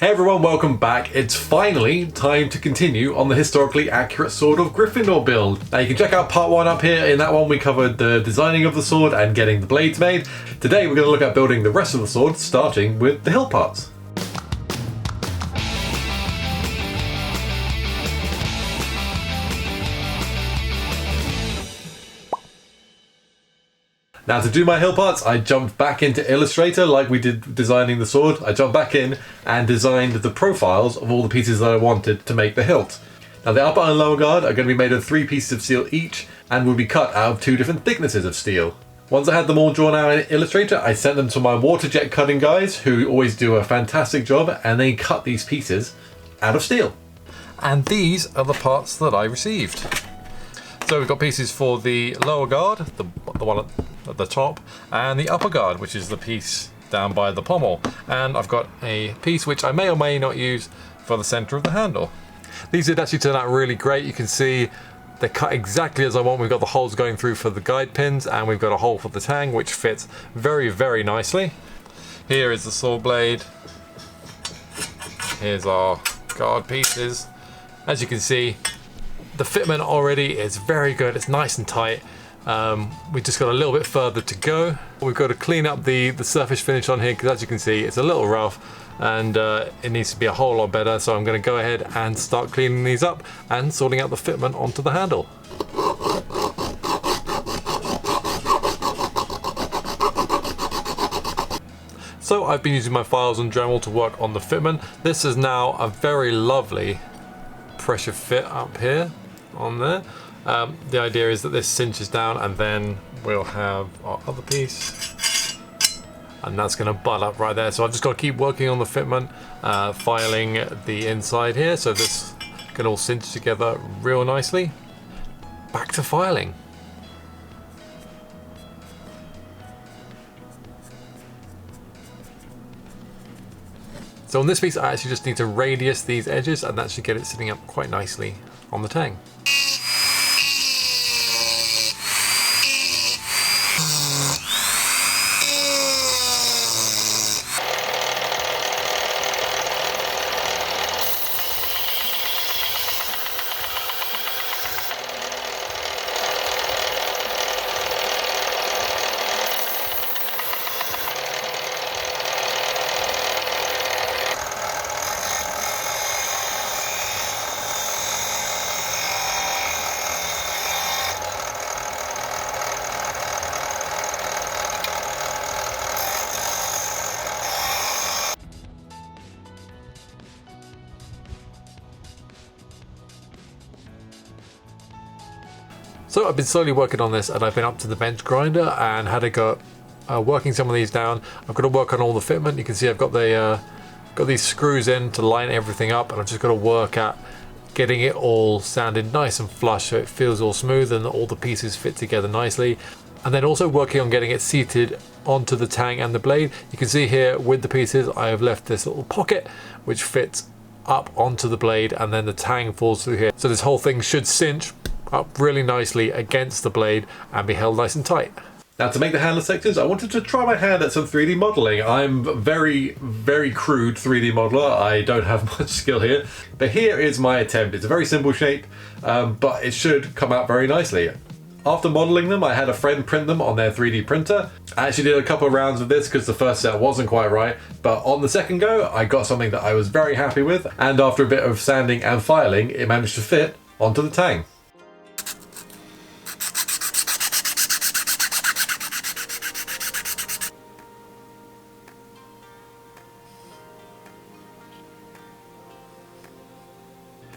Hey everyone, welcome back. It's finally time to continue on the historically accurate Sword of Gryffindor build. Now you can check out part 1 up here. In that one we covered the designing of the sword and getting the blades made. Today we're going to look at building the rest of the sword, starting with the hilt parts. Now to do my hilt parts, I jumped back into Illustrator like we did designing the sword. I jumped back in and designed the profiles of all the pieces that I wanted to make the hilt. Now the upper and lower guard are going to be made of 3 pieces of steel each and will be cut out of 2 different thicknesses of steel. Once I had them all drawn out in Illustrator, I sent them to my water jet cutting guys who always do a fantastic job, and they cut these pieces out of steel. And these are the parts that I received. So we've got pieces for the lower guard, the one at the top, and the upper guard, which is the piece down by the pommel. And I've got a piece which I may or may not use for the center of the handle. These did actually turn out really great. You can see they're cut exactly as I want. We've got the holes going through for the guide pins, and we've got a hole for the tang, which fits very, very nicely. Here is the sword blade. Here's our guard pieces. As you can see, the fitment already is very good. It's nice and tight. We've just got a little bit further to go. We've got to clean up the surface finish on here, because as you can see it's a little rough and it needs to be a whole lot better. So I'm going to go ahead and start cleaning these up and sorting out the fitment onto the handle. So I've been using my files and Dremel to work on the fitment. This is now a very lovely pressure fit up here on there. The idea is that this cinches down, and then we'll have our other piece, and that's going to butt up right there. So I've just got to keep working on the fitment, filing the inside here so this can all cinch together real nicely. Back to filing. So on this piece I actually just need to radius these edges, and that should get it sitting up quite nicely on the tang. So I've been slowly working on this, and I've been up to the bench grinder and had a go working some of these down. I've got to work on all the fitment. You can see I've got these screws in to line everything up, and I've just got to work at getting it all sanded nice and flush so it feels all smooth and all the pieces fit together nicely. And then also working on getting it seated onto the tang and the blade. You can see here with the pieces I have left this little pocket which fits up onto the blade, and then the tang falls through here. So this whole thing should cinch up really nicely against the blade and be held nice and tight. Now to make the handle sections, I wanted to try my hand at some 3D modeling. I'm very, very crude 3D modeler. I don't have much skill here, but here is my attempt. It's a very simple shape, but it should come out very nicely. After modeling them, I had a friend print them on their 3D printer. I actually did a couple of rounds of this because the first set wasn't quite right, but on the second go, I got something that I was very happy with, and after a bit of sanding and filing, it managed to fit onto the tang.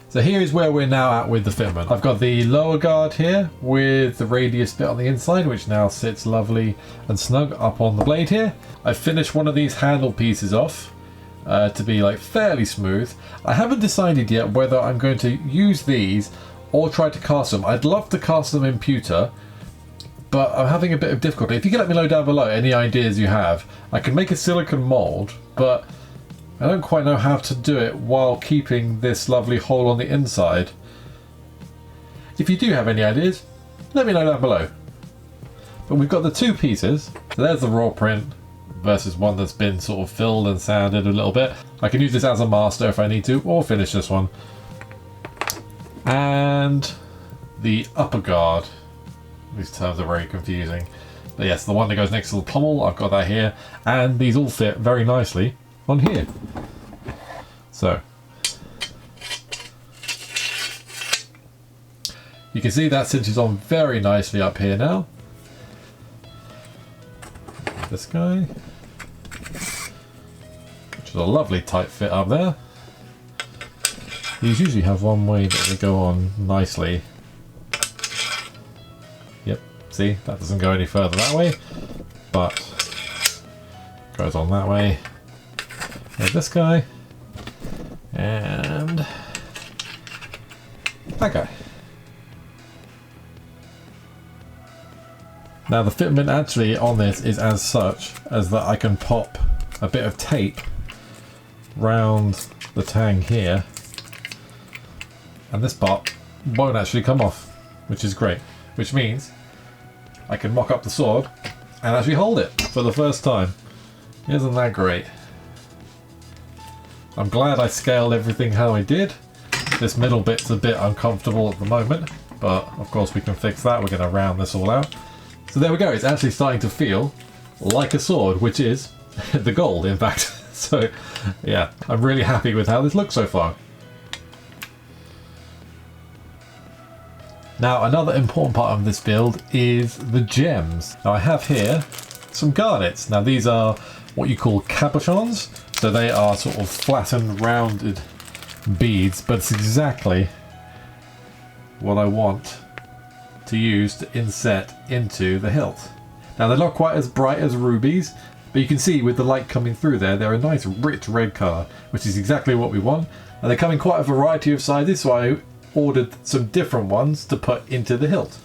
So here is where we're now at with the fitment. I've got the lower guard here with the radius bit on the inside, which now sits lovely and snug up on the blade here. I've finished one of these handle pieces off to be like fairly smooth. I haven't decided yet whether I'm going to use these or try to cast them. I'd love to cast them in pewter, but I'm having a bit of difficulty. If you can let me know down below any ideas you have. I can make a silicone mold, but I don't quite know how to do it while keeping this lovely hole on the inside. If you do have any ideas, let me know down below. But we've got the 2 pieces. So there's the raw print versus one that's been sort of filled and sanded a little bit. I can use this as a master if I need to, or finish this one. And the upper guard. These terms are very confusing. But yes, the one that goes next to the pommel, I've got that here. And these all fit very nicely on here. So, you can see that cinches on very nicely up here now. This guy, which is a lovely tight fit up there. These usually have one way that they go on nicely. Yep, see, that doesn't go any further that way, but goes on that way. There's this guy, and that guy. Now the fitment actually on this is as such as that I can pop a bit of tape round the tang here, and this part won't actually come off, which is great, which means I can mock up the sword and actually hold it for the first time. Isn't that great? I'm glad I scaled everything how I did. This middle bit's a bit uncomfortable at the moment, but of course we can fix that. We're going to round this all out. So there we go, it's actually starting to feel like a sword, which is the goal, in fact. So yeah, I'm really happy with how this looks so far. Now another important part of this build is the gems. Now I have here some garnets. Now these are what you call cabochons. So they are sort of flattened, rounded beads, but it's exactly what I want to use to inset into the hilt. Now they're not quite as bright as rubies, but you can see with the light coming through there, they're a nice rich red colour, which is exactly what we want. And they come in quite a variety of sizes, so I ordered some different ones to put into the hilt.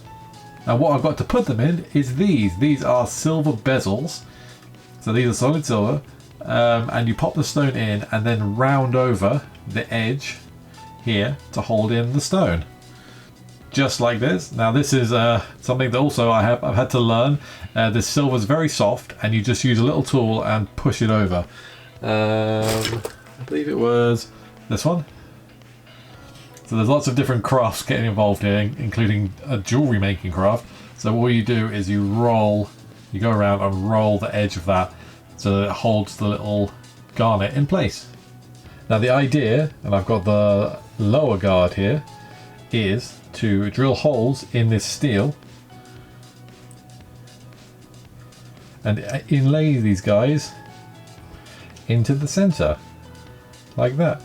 Now what I've got to put them in is these. These are silver bezels, so these are solid silver, and you pop the stone in and then round over the edge here to hold in the stone. Just like this. Now this is something that also I've had to learn. This silver is very soft, and you just use a little tool and push it over. I believe it was this one. So there's lots of different crafts getting involved here, including a jewelry making craft. So all you do is you go around and roll the edge of that so that it holds the little garnet in place. Now the idea, and I've got the lower guard here, is to drill holes in this steel and inlay these guys into the center like that.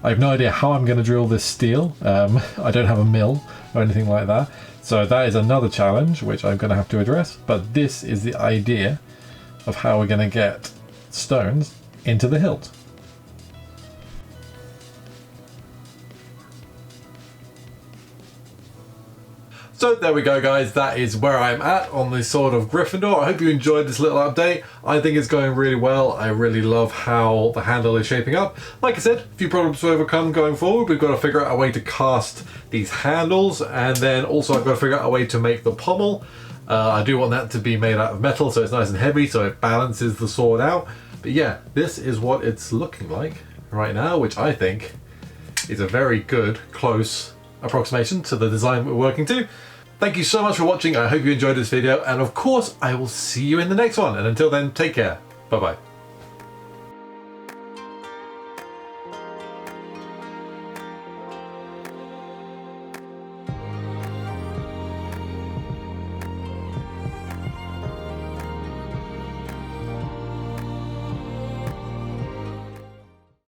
I have no idea how I'm going to drill this steel. I don't have a mill or anything like that, so that is another challenge which I'm going to have to address, but this is the idea of how we're going to get stones into the hilt. So there we go guys, that is where I'm at on the Sword of Gryffindor. I hope you enjoyed this little update. I think it's going really well. I really love how the handle is shaping up. Like I said, a few problems to overcome going forward. We've got to figure out a way to cast these handles, and then also I've got to figure out a way to make the pommel. I do want that to be made out of metal so it's nice and heavy so it balances the sword out. But yeah, this is what it's looking like right now, which I think is a very good, close approximation to the design we're working to. Thank you so much for watching. I hope you enjoyed this video, and of course I will see you in the next one, and until then, take care. Bye bye.